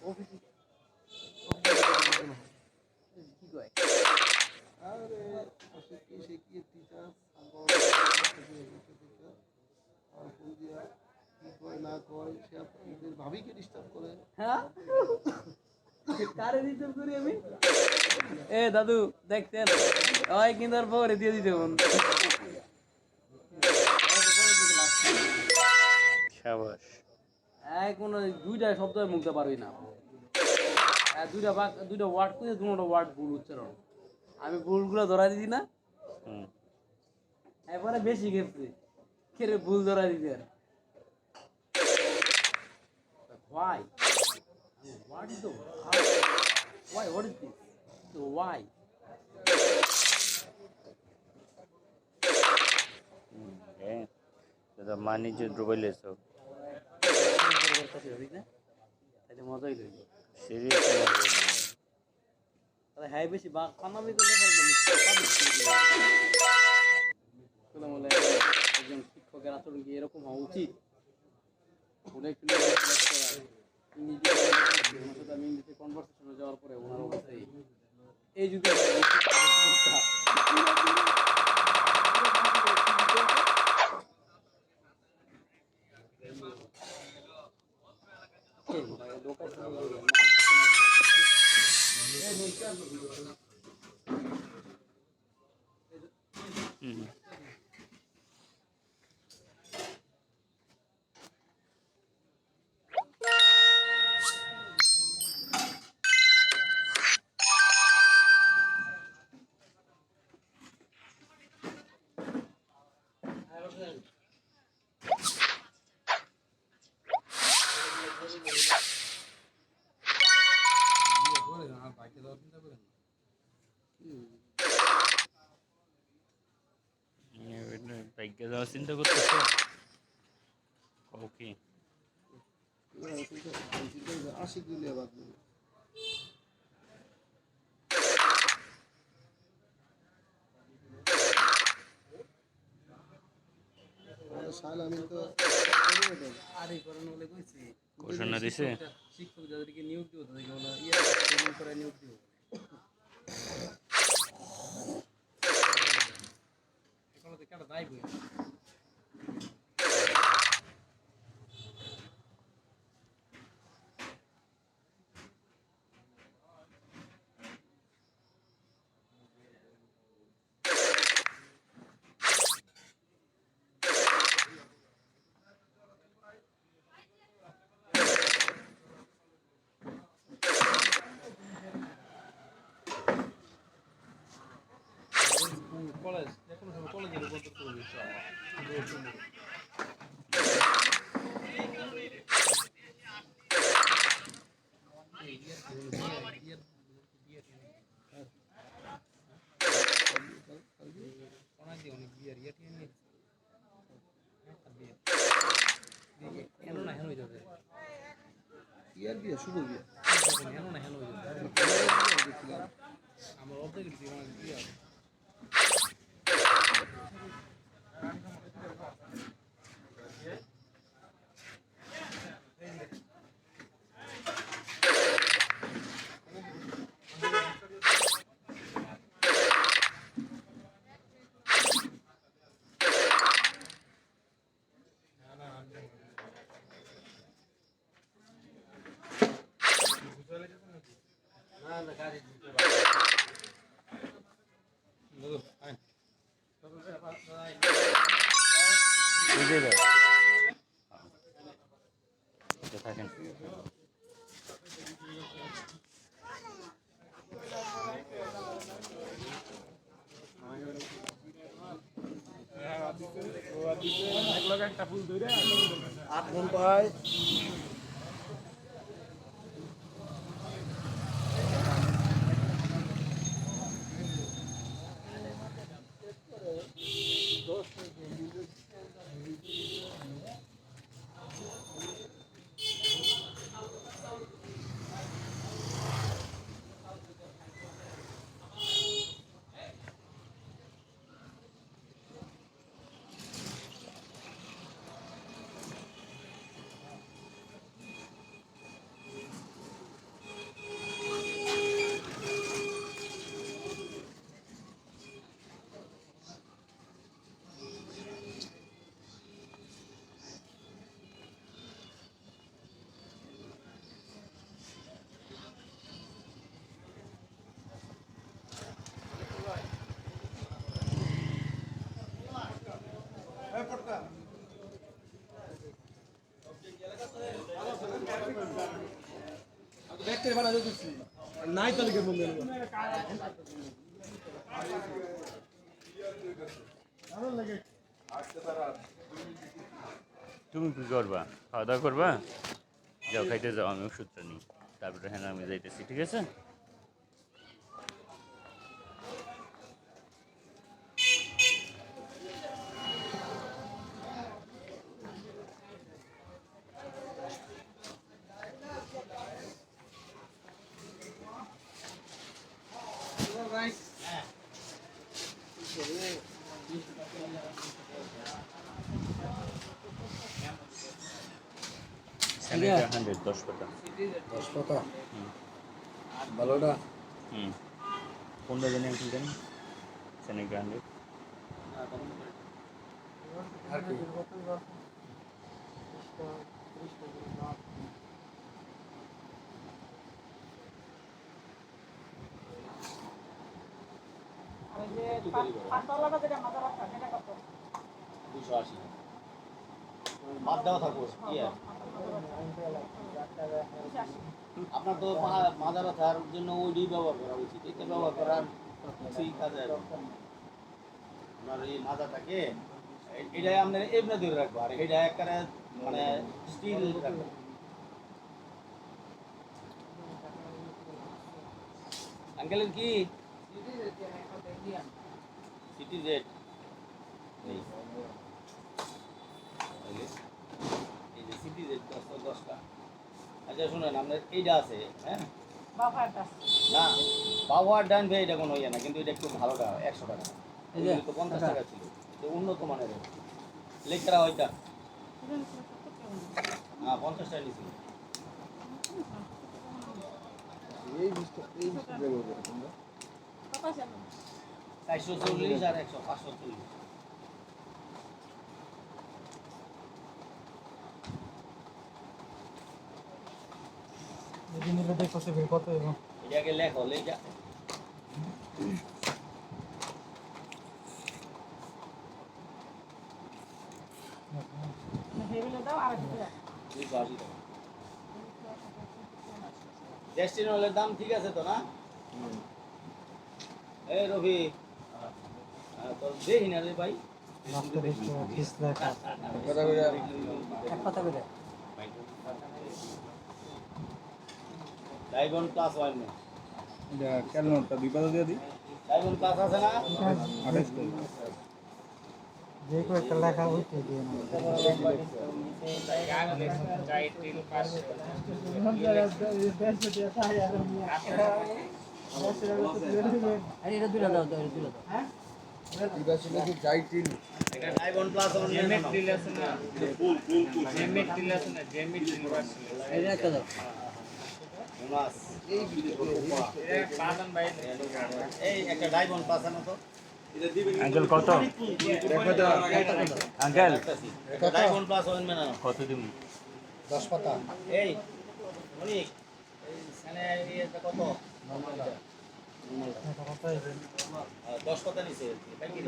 অফিসে কি কয় আরে সে কি টিচার আর ফোন দিয়া কি কয় না কয় সে আপনাদের ভাবিকে ডিস্টার্ব করে। হ্যাঁ কারে ডিস্টার্ব করি আমি এ দাদু দেখতেন ওই কিন্তু আর পরে দিয়ে দিতে সাবাস। কোনো দুইটা শব্দ মুখতে পারবি না দুইটা ওয়ার্ড করে দুটো ওয়ার্ড ভুল উচ্চারণ আমি ভুলগুলো ধরা দিছি না এবারে বেশি গেছে কেরে ভুল ধরা দিতে আর why what is the why what is this so why দাদা মানিজ্য দ্রবইলেছ তাহলে মজাই লইল সিরিয়াসলি তাহলে হ্যাঁ বেশি বা কামাবি করলে পারবে বলে একজন শিক্ষকের আচরণ কি এরকম হওয়া উচিত ওটা একটু ইংরেজি ওনার সাথে আমি ইংলিশে কনভারসেশনে যাওয়ার পরে ওনার অবস্থা এই যুগে ভাগ্য যাওয়ার চিন্তা করতেছ ওকে আশি দিলে বাদ সাল আমি তো আরে করোনা বলে কইছি ঘোষণা দিছে শিক্ষক যাদেরকে নিয়োগ দিব তাদেরকে বলা ট্রেনিং করে নিয়োগ দিব এখন তো কেন দাই বই কলেজ এখন কলেজের উপর তো করবে অনেক বিয়ার ইয়ে নিয়ে হেন না হেন হয়ে যাবে ইয়ার বিয়ে শুভ বিয়ে হেন না হেন হয়ে যাবে আমার অর্ধেক বিয়ার বুঝে যাও থাকেন একটা ফুল ধরে 8 ঘন্টায় তুমি কি করবা? খাওয়া দাওয়া করবা? যাও খাইতে যাও, আমি ওষুধটা নিই, তারপরে হ্যাঁ আমি যাইতেছি, ঠিক আছে? স্যানিটার 100 10 পাতা। 10 পাতা ভালোটা হুম, কোনটা জানি আমি জানি স্যানিটার 100। আর কি বাদ দেওয়া থাকবো আপনার তো মাজা ব্যথার জন্য ওইটি ব্যবহার করা উচিত, এটা ব্যবহার করার কিছুই কাজে আসবে না। আপনার এই মাজাটাকে এটাই আপনার এমনি ধরে রাখবো, আর এটা একবারে মানে স্টিল রাখবো। আঙ্কেলের কি সিটি জেড নেই, এই যে সিটি জেড 10টা। আচ্ছা শুনেন, আপনার এইটা আছে, হ্যাঁ না বাবুয়ার ডান ভাই, এটা কোনো ইয়ে না, কিন্তু এটা একটু ভালো টাকা 100 টাকা, এগুলো তো 50 টাকা ছিল, এটা উন্নত মানের লেখা ওইটা। হ্যাঁ 50 টাকা নিয়েছিল। এই বিশটা দেবো তোমরা 440 আর 100 540। এটাকে লেখো, লেখা ডেস্টিনলের দাম ঠিক আছে তো না? এই রবি তোর দেখি না রে ভাই, ডায়গন প্লাস ওয়ান না, কেন দুই পাতা দিয়ে দিই ডায়গন প্লাস আছে না? 28 টাকা যে কয়েকটা লেখা হইতে দিয়ে এটা দুলা দাও দাও দুলা দাও হ্যাঁ এটা ছিল কি জাইটিন এটা ডায়গন প্লাস ওয়ান জেমিট ডিল আছে না, জেমিট ডিল আছে না, জেমিট ইউনিভার্সিটি এটা একটা দাও ইউনাস এই বিশটা এটা বাদাম ভাই এই একটা ডায়গন প্লাস আছে না তো? আঙ্কেল কত? আঙ্কেল একটা ডায়গন প্লাস ওয়ান মেনা কত দিব? 10 পাতা এই অনিক এই সানে এটা কত? 10 10 কথা নিছে এটা কি